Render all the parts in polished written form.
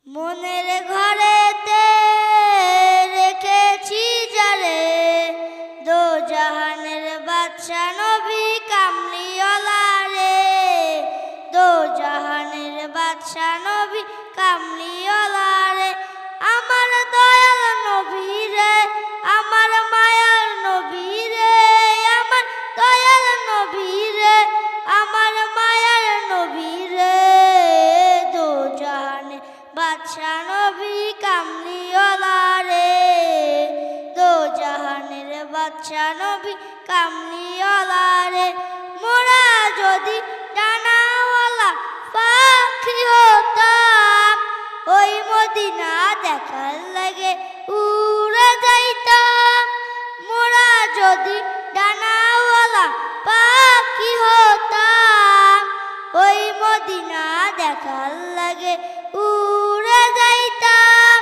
মনের ঘরেতে রেখেছি যারে, দো জাহানের বাদশা নবী কামলিওয়ালা রে, দো জাহানের বাদশা নবী কামলিওয়ালা রে। আমার দয়াল নবী রে, আমার মায়ার নবী রে, আমার দয়াল নবী রে, আমার মায়ার নবী রে, দো জাহানের বাদশা নবী কামলিওয়ালা রে, দো জাহানের বাদশা নবী কামলিওয়ালা রে। মোরা যদি ডানাওয়ালা পাখি হতাম, ওই মদিনা দেখার লাগে উড়ে যাইতাম। মোরা যদি ডানাওয়ালা পাখি হতাম, ওই মদিনা দেখার লাগে উড়ে যাইতাম।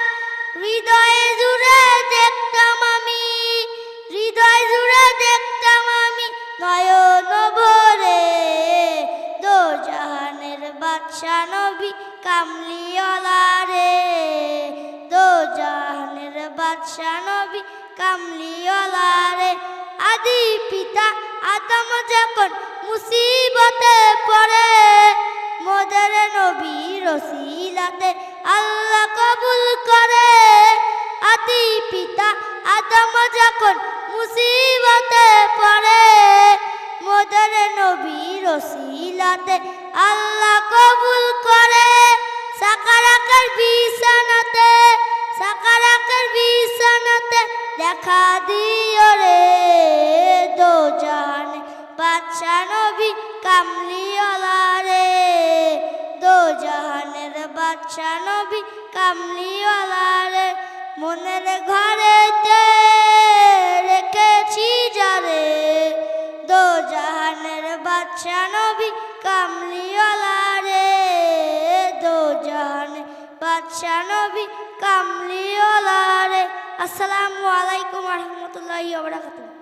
হৃদয় জুড়ে দেখতাম আমি, হৃদয় জুড়ে দেখতাম আমি নয়ন ভরে, দো জাহানের বাদশা নবী কামলিওয়ালা রে, দো জাহানের বাদশা নবী কামলিওয়ালা রে। আদি পিতা আদম যখন মুসিবতে পড়ে, মোদের নবীর ওসিলাতে আল্লাহ কবুল করে। আদি পিতা আদম যখন মুসিবতে পড়ে, মোদের নবীর ওসিলাতে আল্লাহ কবুল করে। সাকারাকের বিছানাতে, সাকারাকের বিছানাতে দেখা দিও রে, দো জাহানের বাদশা নবী কামলিওয়ালা রে, দো জাহানের বাদশা নবী কামলিওয়ালা রে। মনের ঘরেতে রেখেছি যারে, দো জাহানের বাদশা নবী কামলিওয়ালা রে, দো জাহানের বাদশা নবী কামলিওয়ালা রে। আসসালামু আলাইকুম ওয়া রাহমাতুল্লাহি ওয়া বারাকাতুহু।